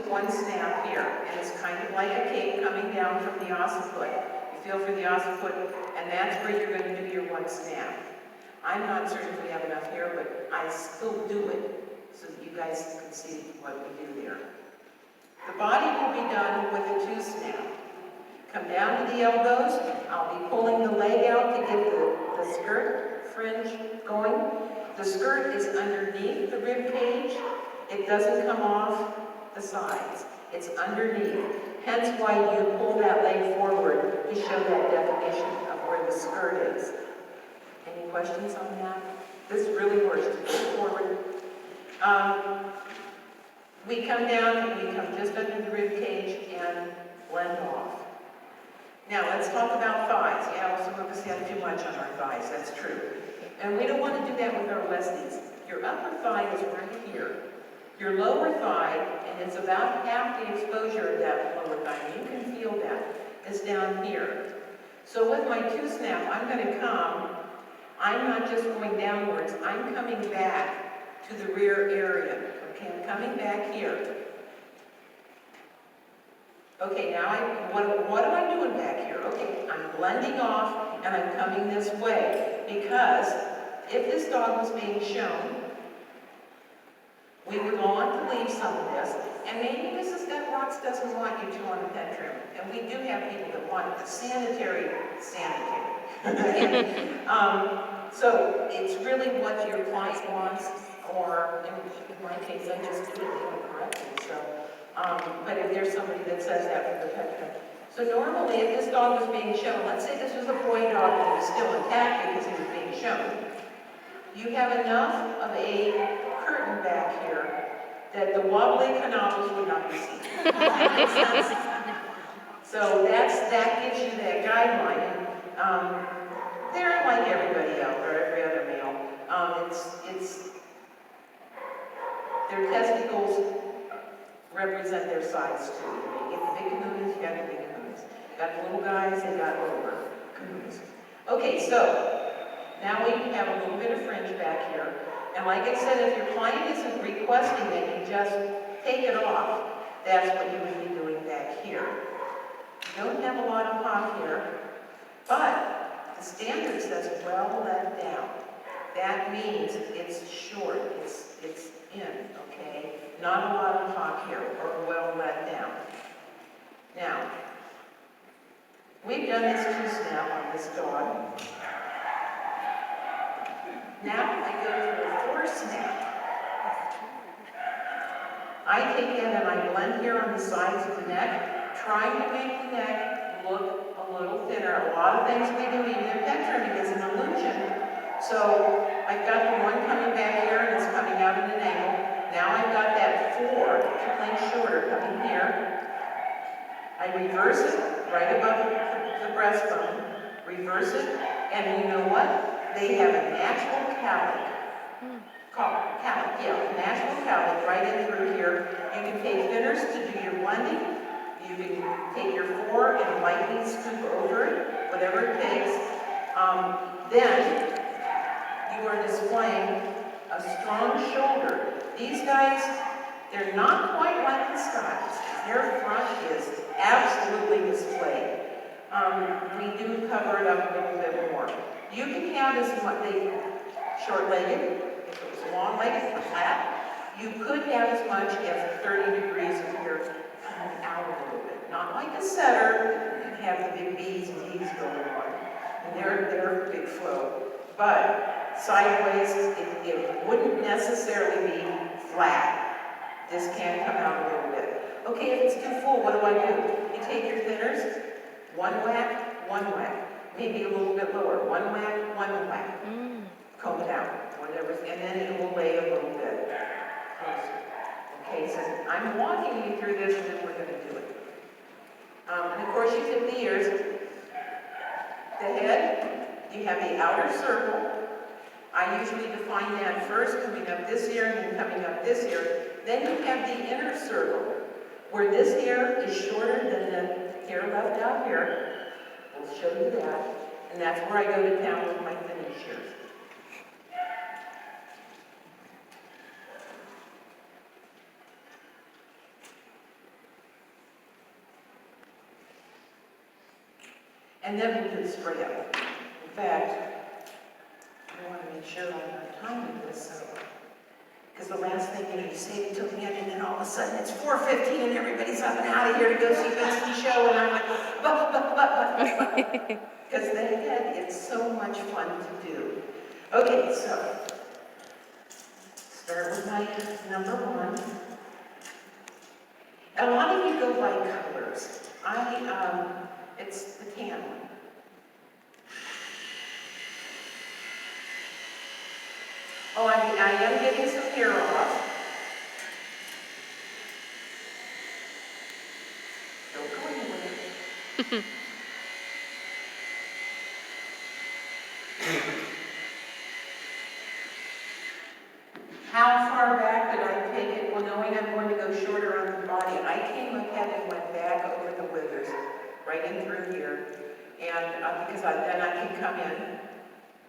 one snap here, and it's kind of like a cape coming down from the occiput. You feel for the occiput, and that's where you're going to do your one snap. I'm not certain if we have enough here, but I still do it so that you guys can see what we do there. The body will be done with a two snap. Come down to the elbows. I'll be pulling the leg out to get the skirt fringe going. The skirt is underneath the rib cage. It doesn't come off the sides. It's underneath. Hence why you pull that leg forward to show that definition of where the skirt is. Any questions on that? This really works to pull forward. We come down and we come just under the rib cage and blend off. Now let's talk about thighs. Yeah, some of us have too much on our thighs, that's true. And we don't want to do that with our Westies. Your upper thigh is right here. Your lower thigh, and it's about half the exposure of that lower thigh, and you can feel that, is down here. So with my two snap, I'm going to come, I'm not just going downwards, I'm coming back to the rear area. Okay, I'm coming back here. Okay, now what am I doing back here? Okay, I'm blending off and I'm coming this way because if this dog was being shown, we would want to leave some of this, and maybe Mrs. Rox doesn't want you to on the pet trim, and we do have people that want the sanitary. So it's really what your client wants, or in my case, I just do it correctly. So, but if there's somebody that says that for the pet trim. So normally, if this dog was being shown, let's say this was a boy dog that was still intact because he was being shown, you have enough of a curtain back here that the wobbly canals would not be seen. Does that make sense? So that gives you that guideline. They're like everybody else or every other male. Their testicles represent their size too. You get the big kahunas, you got the big kahunas. You got the little guys, they got littler kahunas. Okay, so now we have a little bit of fringe back here. And like I said, if your client isn't requesting that you just take it off, that's what you would be doing back here. You don't have a lot of pop here, but the standard says well let down. That means it's short, it's in, okay? Not a lot of pop here, or well let down. Now, we've done this two-snap on this dog. Now I go to a four-snap. I take in and I blend here on the sides of the neck, trying to make the neck look a little thinner. A lot of things we do, even in pet trimming, is an illusion. So I've got the one coming back here and it's coming out at an angle. Now I've got that 4 length shorter coming here. I reverse it right above the breastbone, reverse it, and you know what? They have a natural calic. Natural calic right in through here. You can take thinners to do your blending. You can take your 4 and lightly scoop over it, whatever it takes. Then you are displaying a strong shoulder. These guys, they're not quite like the Scottish. Their front is absolutely displayed. We do cover it up a little bit more. You can have as much, short-legged, if it was long-legged, flat, you could have as much as 30 degrees of hair coming out a little bit. Not like a setter, you can have the big B's and D's going on, and they're a big flow. But sideways, it wouldn't necessarily be flat. This can come out a little bit. Okay, if it's too full, what do? You take your thinners, one whack, maybe a little bit lower, one whack, comb it out, whatever, and then it will lay a little bit closer. Okay, so I'm walking you through this and then we're going to do it. And of course you tip the ears. The head, you have the outer circle. I usually define that first, coming up this ear and then coming up this ear. Then you have the inner circle, where this hair is shorter than the hair left out here. We'll show you that. And that's where I go to town with my thinning shears. And then we can spray up. In fact, I want to make sure I'm on time with this, so. Because the last thing you say until the end, and then all of a sudden it's 4:15 and everybody's up and out of here to go see Westie show, and I'm like, but. Because then it's so much fun to do. Okay, so start with my number one. A lot of you go by colors. It's the tan one. Oh, I am getting some hair off. Don't go anywhere. How far back did I take it? Well, knowing I'm going to go shorter on the body, I came ahead and went back over the withers, right in through here. And because then I can come in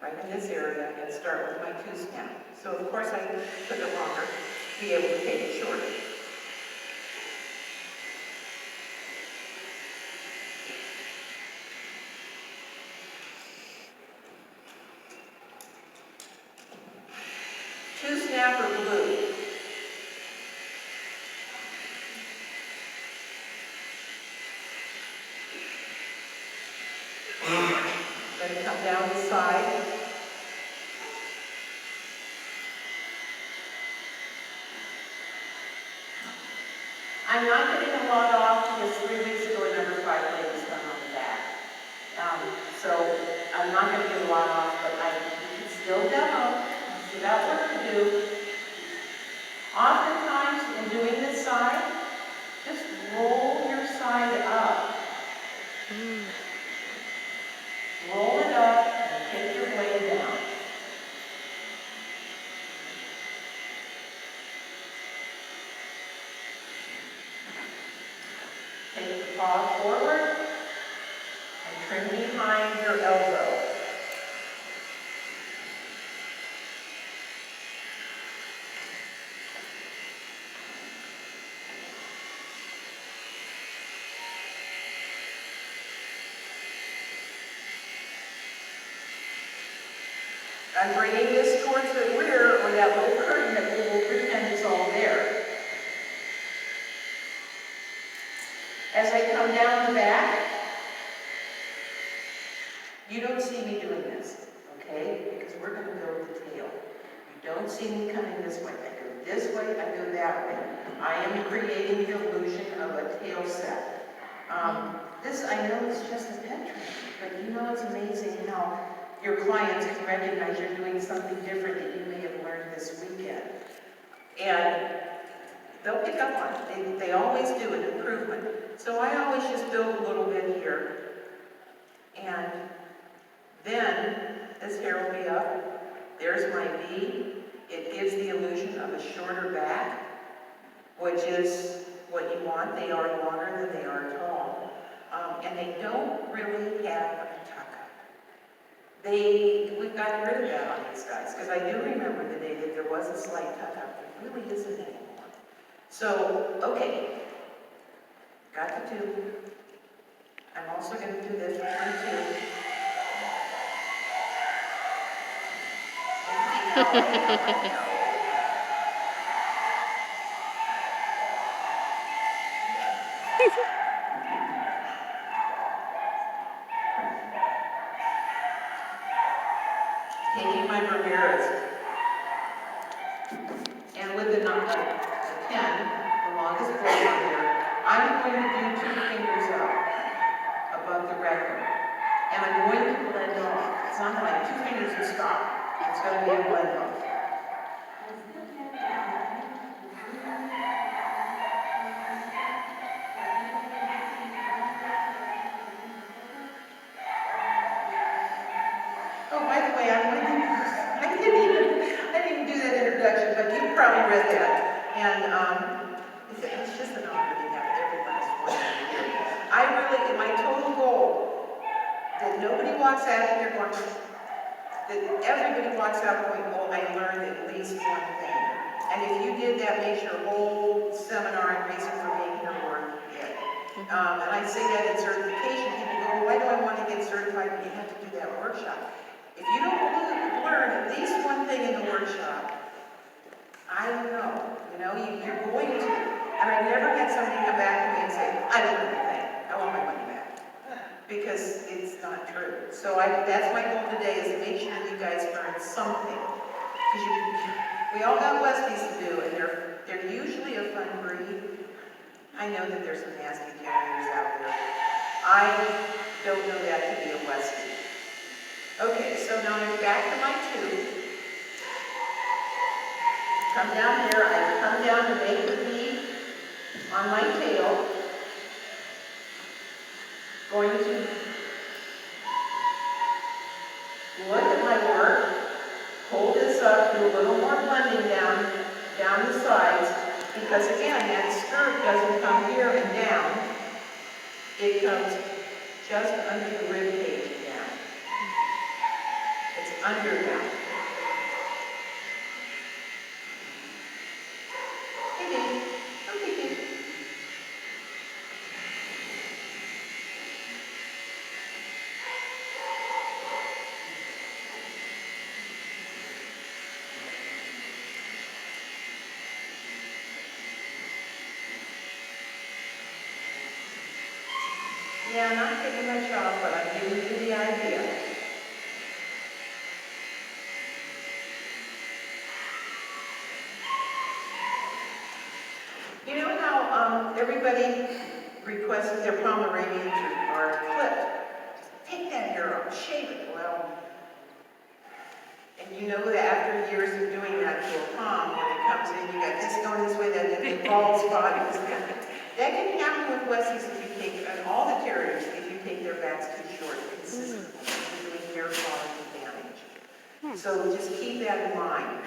right in this area and start with my two-snap. So of course I took it longer to be able to take it shorter. Two-snap or blue? Then come down the side. I'm not getting a lot off because 3 weeks ago another 5 ladies done on the back. So I'm not going to get a lot off, but I can still demo. You got work to do. Oftentimes in doing this side, just roll your side up. Roll it up and take your blade down. Take the paw forward and trim behind your elbow. I'm bringing this towards the rear, or that little curtain that we will pretend is all there. As I come down the back, you don't see me doing this, okay? Because we're going to go with the tail. You don't see me coming this way. I go this way, I go that way. I am creating the illusion of a tail set. This, I know, is just a pet training, but you know it's amazing how your clients can recognize you're doing something different that you may have learned this weekend. And they'll pick up on it. They always do an improvement. So I always just build a little bit here. And then this hair will be up. There's my V. It gives the illusion of a shorter back, which is what you want. They are longer than they are tall. And they don't really have a tuck-up. We've gotten rid of that on these guys, because I do remember the day that there was a slight tuck-up. There really isn't anymore. So, okay, got the two. I'm also going to do this with my two. Taking my Berberas, and with the 10, the longest blade on there, I'm going to do 2 fingers up above the rectum, and I'm going to blend off. It's not like 2 fingers and stop. It's going to be a blend off. Oh, by the way, I didn't do that introduction, but you probably read that. And it's just an honor to have every last one of you here. My total goal, that nobody walks out of here going, that everybody walks out going, oh, I learned at least one thing. And if you did, that makes your whole seminar and reason for being here worth it. And I say that in certification, people go, well, why do I want to get get certified, but you have to do that workshop. If you don't learn at least one thing in the workshop, I don't know, you're going to. And I've never had somebody come back to me and say, I don't know anything, I want my money back. Because it's not true. So that's my goal today, is to make sure you guys learn something. Because we all got Westies to do, and they're usually a fun breed. I know that there's some nasty terriers out there. I don't know that to be a Westie. Okay, so now I'm back to my tube. Come down here, I come down to make the V on my tail. Going to look at my work, hold this up, do a little more blending down the sides, because again, that skirt doesn't come here and down. It comes just under the rib cage and down. It's under now. Hey, baby. Okay, baby. Yeah, I'm not taking much off, but I'm giving you the idea. You know how everybody requests their Pomeranians are clipped? Take that hair off, shave it. Well, and you know that after years of doing that to a Pom, when it comes in, you got this going this way, that big bald spot. That can happen with Westies if you take, and all the terriers, if you take their backs too short consistently. You're doing hair quality damage. So just keep that in mind.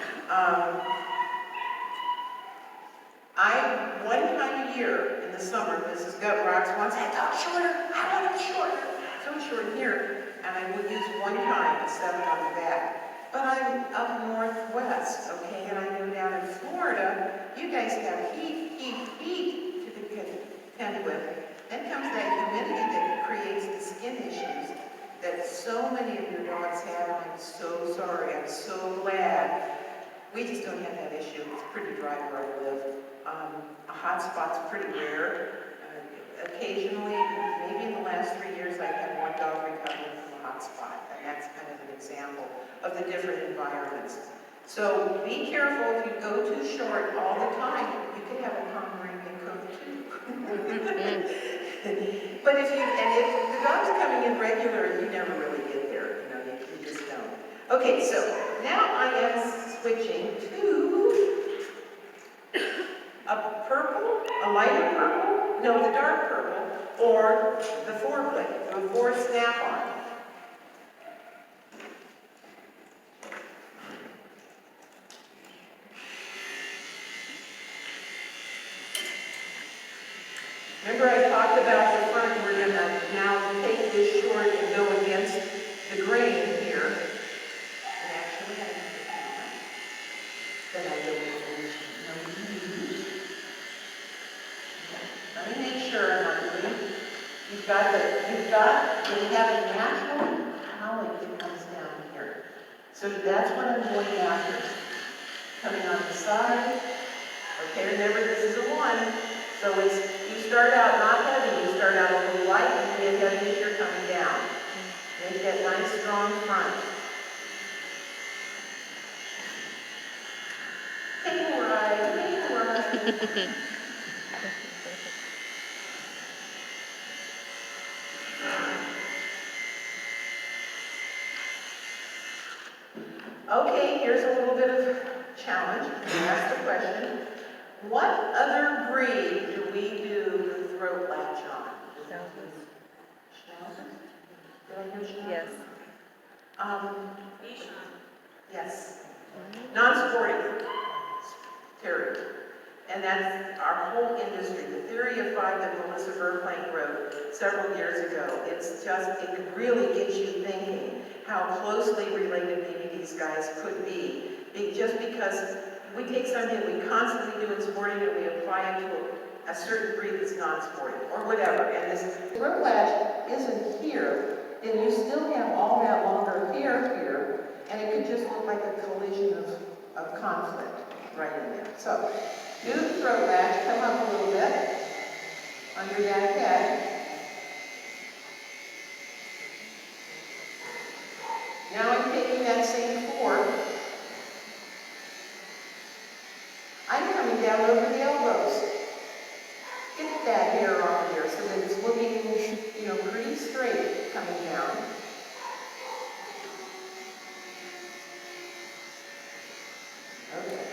One time a year in the summer, Mrs. Gut Rocks wants that dog shorter. I want him shorter. So short here, and I will use one time a 7 on the back. But I'm up northwest, okay, and I go down in Florida. You guys have heat to contend with. Then comes that humidity that creates the skin issues that so many of your dogs have. I'm so sorry. I'm so glad. We just don't have that issue. It's pretty dry where I live. A hot spot's pretty rare. Occasionally, maybe in the last 3 years, I've had one dog recovering from a hot spot, and that's kind of an example of the different environments. So be careful if you go too short all the time. You could have a Pomeranian coat too. But if the dog's coming in regular, you never really get there. You just don't. Okay, so now I am switching to a purple, a lighter purple, no, the dark purple, or the 4-plate, the 4 snap-on. Remember I talked about the front, we're going to now take this short and go against the grain here. And actually, I then I go with let me make sure I'm not doing. We have a natural cowlick that comes down here. So that's what I'm going after. Coming on the side. Okay, remember this is a 1. So you start out not heavy, you start out a little light and you get heavy as you're coming down. Make that nice strong front. Take a ride. Okay, here's a little bit of challenge. Ask the question. What other breed do we do the throat latch on? Schnauzer? Did I hear Schnauzer? Yes. Yes. Non-sporting terrier. And that's our whole industry. The theory of 5 that Melissa Verplank wrote several years ago. It really gets you thinking how closely related maybe these guys could be. Just because we take something we constantly do in sporting and we apply it to a certain breed that's non-sporting or whatever. And this throat latch isn't here. then you still have all that longer hair here, and it could just look like a collision of conflict right in there. So, do the throat latch, come up a little bit under that head. Now I'm taking that same fork. I'm coming down over the elbows. Get that hair off there so that it's looking, pretty straight coming down. Okay.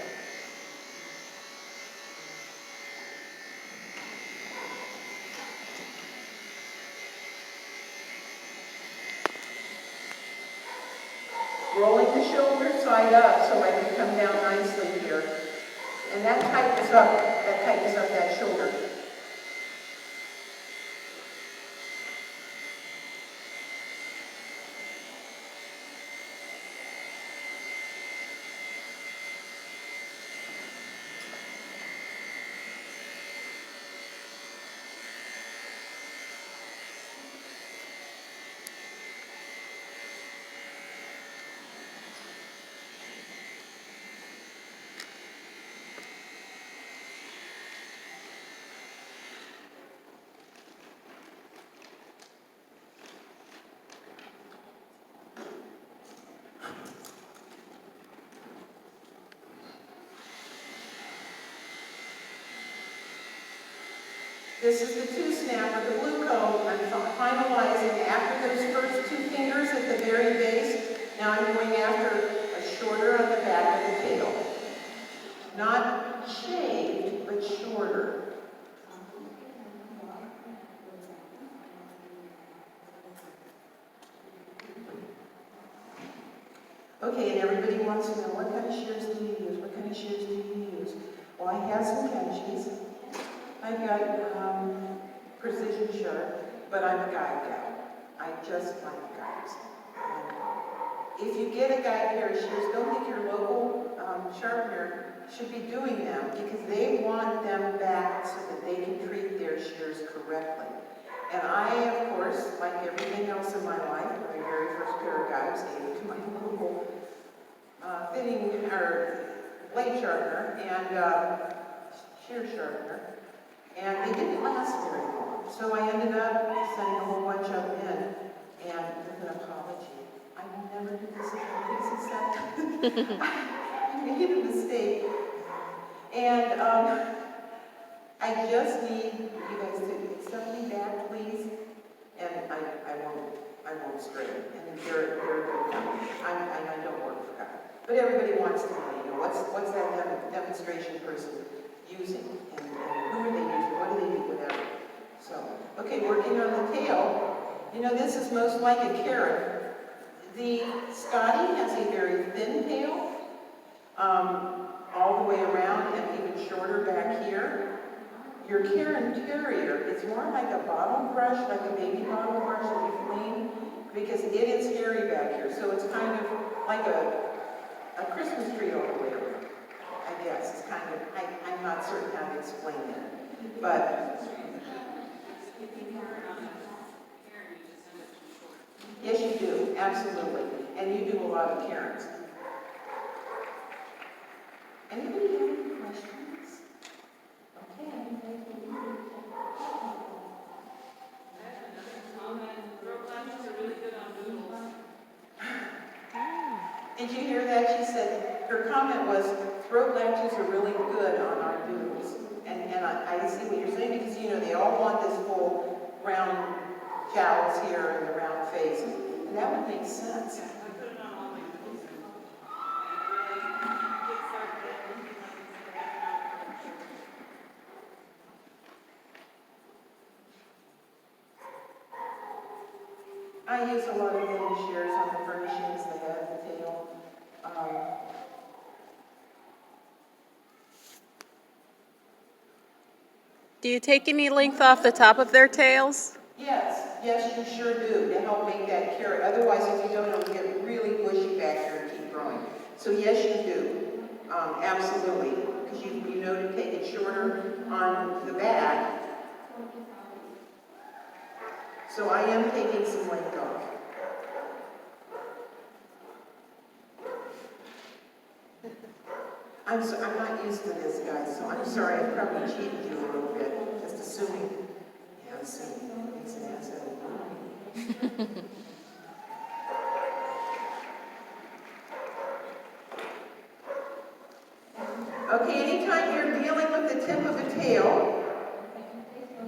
Rolling the shoulder side up so I can come down nicely here. And that tightens up that shoulder. This is the two snap with the blue comb. I'm finalizing after those first two fingers at the very base. Now I'm going after a shorter on the back of the tail. Not shaved, but shorter. Okay, and everybody wants to know, what kind of shears do you use? What kind of shears do you use? Well, I have some Kenshis. I've got precision sharp, but I'm a guide gal. I just like guides. If you get a guide pair of shears, don't think your local sharpener should be doing them, because they want them back so that they can treat their shears correctly. And I, of course, like everything else in my life, my very first pair of guides gave it to my local fitting or blade sharpener and shear sharpener. And they didn't last very long. So I ended up sending a whole bunch of them in, and with an apology. I will never do this again, please accept. I made a mistake. And I just need you guys to accept me back, please. And I won't stray. And they're a good company. I don't work for God. But everybody wants to know, what's that demonstration person using? And who are they using? What do they do? Whatever. So, okay, working on the tail. This is most like a carrot. The Scotty has a very thin tail, all the way around and even shorter back here. Your Karen Terrier, it's more like a bottle brush, like a baby bottle brush that you clean, because it is hairy back here. So it's kind of like a Christmas tree all the way around, I guess. It's kind of, I'm not certain how to explain it. But yes, you do, absolutely. And you do a lot of Karens. Anybody have any questions? Okay. Did you hear that? She said, her comment was, throat latches are really good on our doodles. And I see what you're saying, because they all want this full round jowls here and the round face. And that would make sense. I use a lot of little shears on the furnishings, the head, the tail. Do you take any length off the top of their tails? Yes, you sure do, to help make that carrot. Otherwise, if you don't, it'll get really bushy back here and keep growing. So yes, you do, absolutely, because you know to take it shorter on the back. So I am taking some length off. I'm not used to this, guys, so I'm sorry, I probably cheated you a little bit, just assuming. Yeah, assuming. Makes an ass out of you. Okay, anytime you're dealing with the tip of a tail,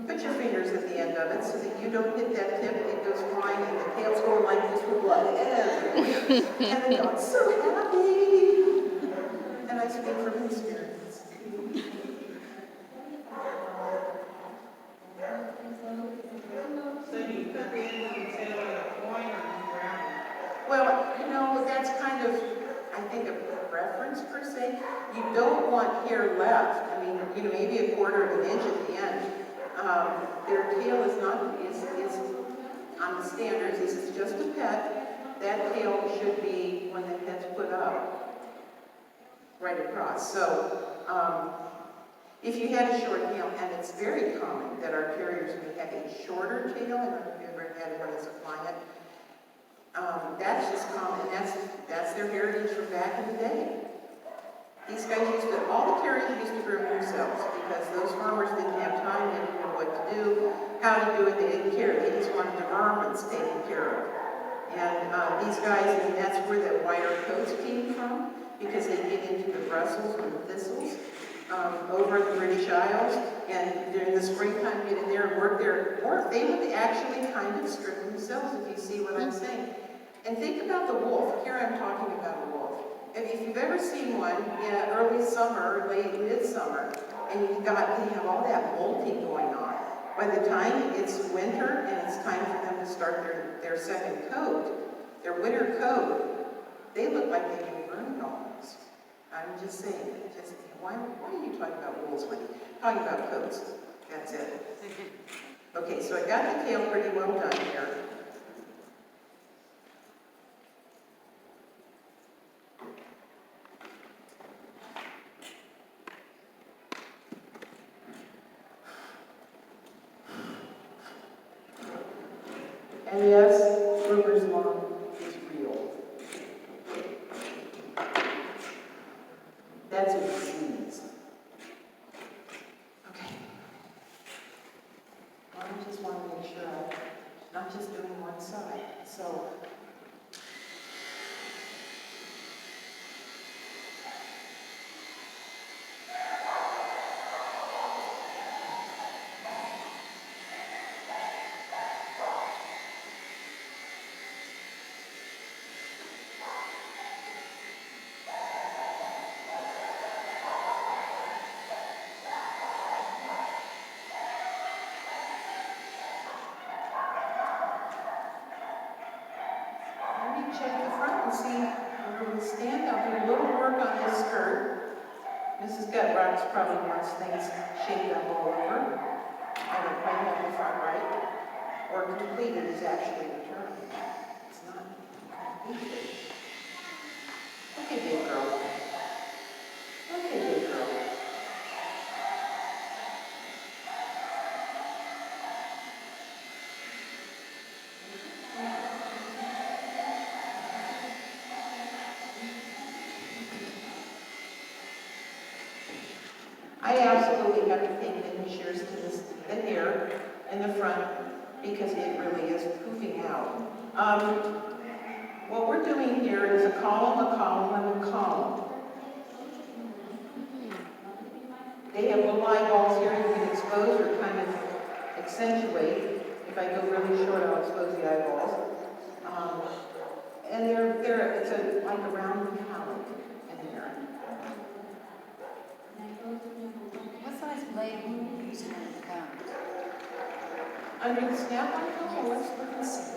put your fingers at the end of it so that you don't hit that tip, it goes flying, and the tail's going like this with blood everywhere. And the dog's so happy. And I speak from experience. So you put the end of the tail in a point or you ground it? Well, you know, that's kind of, I think, a preference per se. You don't want hair left. I mean, you know, maybe a quarter of an inch at the end. Their tail is not, is on the standards, this is just a pet. That tail should be, when the pet's put up, right across. So, if you had a short tail, and it's very common that our carriers may have a shorter tail, I don't know if you've ever had one as a client. That's just common, and that's their heritage from back in the day. These guys used to, all the carriers used to groom themselves because those farmers didn't have time, they didn't know what to do, how to do it, they didn't care. They just wanted the vermins taken care of. And these guys, and that's where the wire coats came from, because they get into the Brussels and the thistles over in the British Isles, and during the springtime get in there and work there, or they would actually kind of strip themselves, if you see what I'm saying. And think about the wolf. Here I'm talking about a wolf. If you've ever seen one, yeah, early summer, late midsummer, and you have all that molting going on. By the time it's winter and it's time for them to start their second coat, their winter coat, they look like they've been burned almost. I'm just saying, why are you talking about wolves when you're talking about coats? That's it. Okay, so I got the tail pretty well done here. And yes, Ruger's lawn is real. That's a disease. Okay. Well, I just want to make sure I'm not just doing one side. So, let me check the front and see where we stand. I'll do a little work on this skirt. Mrs. Gutrock's probably wants things shaped up all over. I don't quite have the front right. Or completed is actually the term. It's not completed. Okay, big girl. Okay, big girl. I absolutely have to paint in the shears to the hair in the front because it really is poofing out. What we're doing here is a column, and a column. They have little eyeballs here you can expose or kind of accentuate. If I go really short, I'll expose the eyeballs. And it's like a round palette in here. What size blade are you using on the ground? Under the snap-on tool, let's look and see.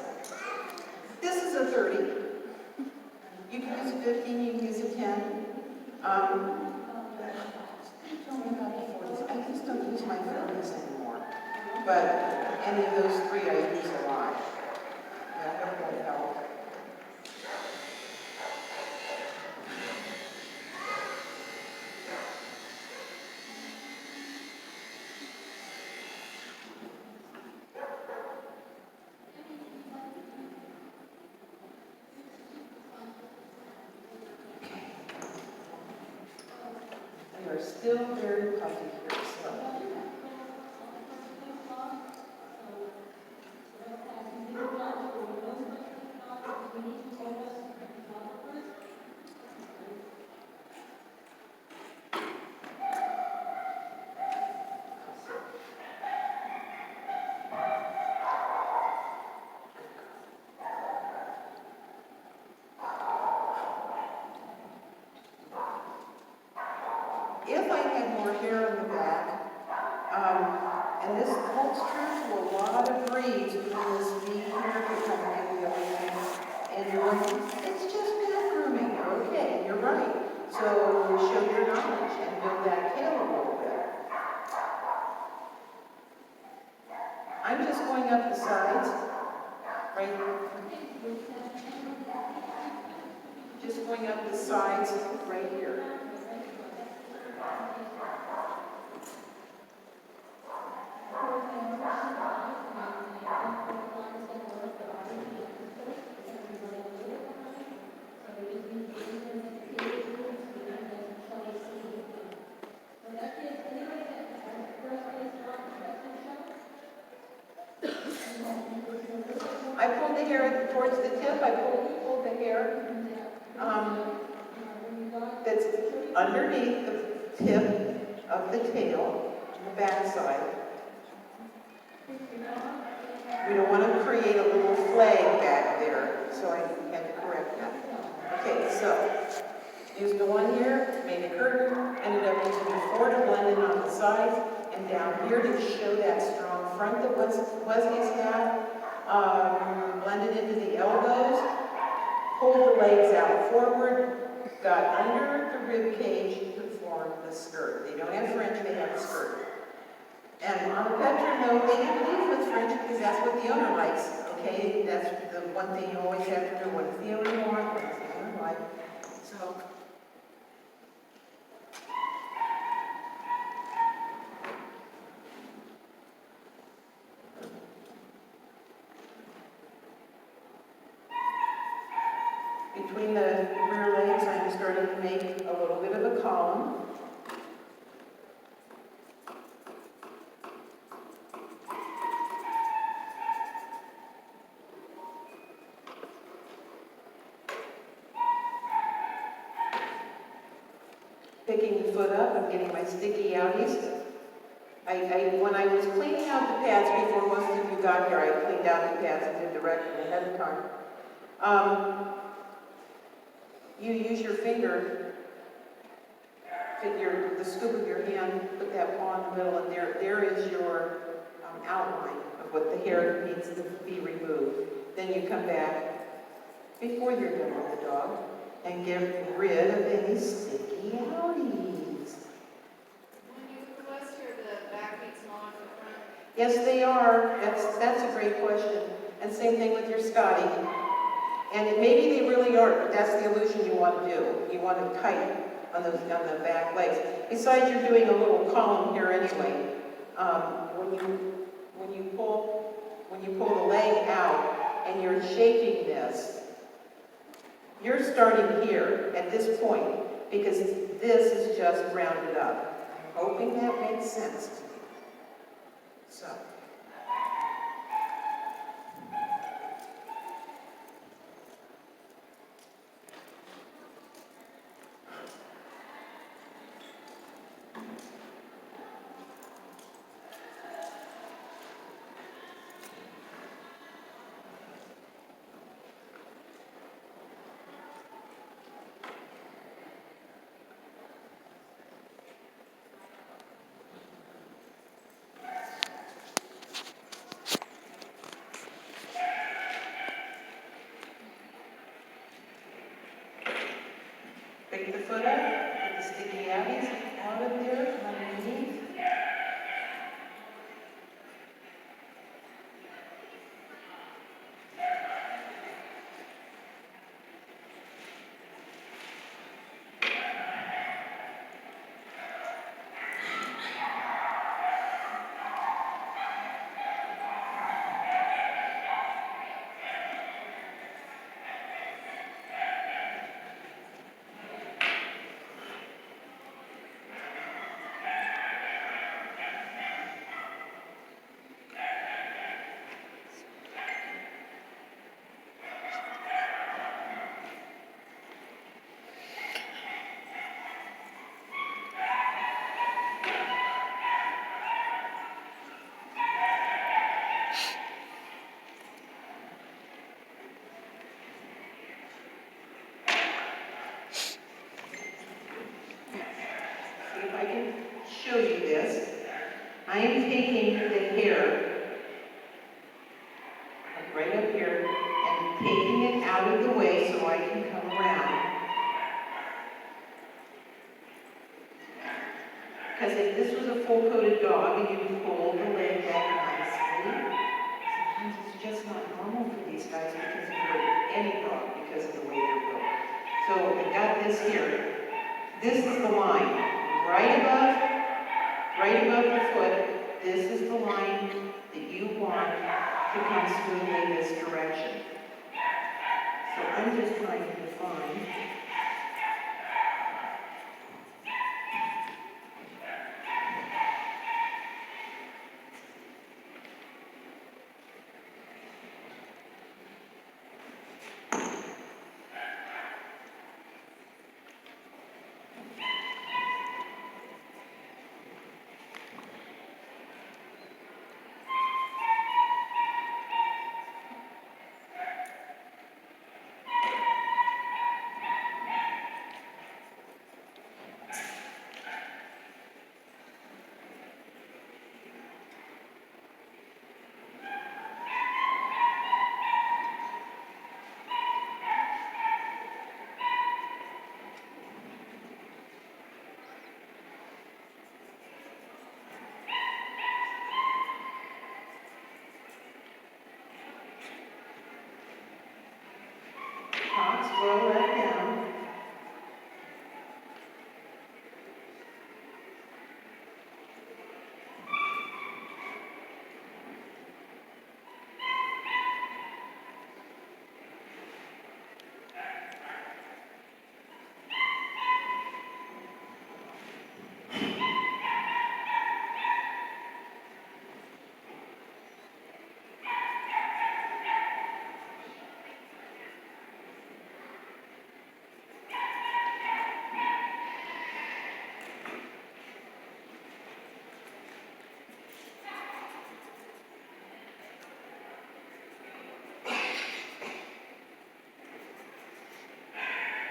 This is a 30. You can use a 15, you can use a 10. Tell me about the 40s. I just don't use my 40s anymore. But any of those three I use a lot. Yeah, I hope that helped. still very puffy here, so. If I had more hair in the back, and this holds true to a lot of breeds, when this V here becoming the other thing, and you're like, it's just pet grooming, okay, you're right. So show your knowledge and build that tail a little bit. I'm just going up the sides, right? Just going up the sides right here. I pulled the hair towards the tip. I pulled the hair that's underneath the tip of the tail, the back side. We don't want to create a little flag back there, so I had to correct that. Okay, so used the one here, made a curtain, ended up using the 4 to blend in on the sides, and down here to show that strong front that Westie's had. Blended into the elbows, pulled the legs out forward, got under the rib cage to form the skirt. They don't have fringe, they have a skirt. And on the Petra note, they can leave with fringe because that's what the owner likes, okay? That's the one thing you always have to know. What does the owner want? What does the owner like? So, between the rear legs, I'm starting to make a little bit of a column. Picking the foot up and getting my sticky outies. When I was cleaning out the pads before most of you got here, I cleaned out the pads and did the rectum ahead of time. You use your finger, the scoop of your hand, put that paw in the middle, and there is your outline of what the hair needs to be removed. Then you come back before you're done with the dog and get rid of any sticky outies. When you request here, the back feet smaller than the front? Yes, they are. That's a great question. And same thing with your Scotty. And maybe they really are, but that's the illusion you want to do. You want it tight on the back legs. Besides, you're doing a little column here anyway. When you pull the leg out and you're shaping this, you're starting here at this point because this is just rounded up. I'm hoping that makes sense to you. So. Pick the foot up, get the sticky outies out of there, underneath. I am taking the hair, like right up here, and taking it out of the way so I can come around. Because if this was a full-coated dog and you pull the leg back nicely, sometimes it's just not normal for these guys because of the way, any dog, because of the way they're built. So I got this here. This is the line, right above the foot. This is the line that you want to come smoothly this direction. So I'm just trying to define. Hocks well let down.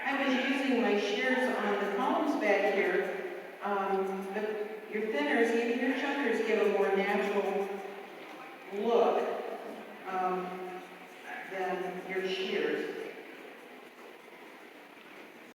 I was using my shears on the columns back here, but your thinners, even your chunkers, give a more natural look.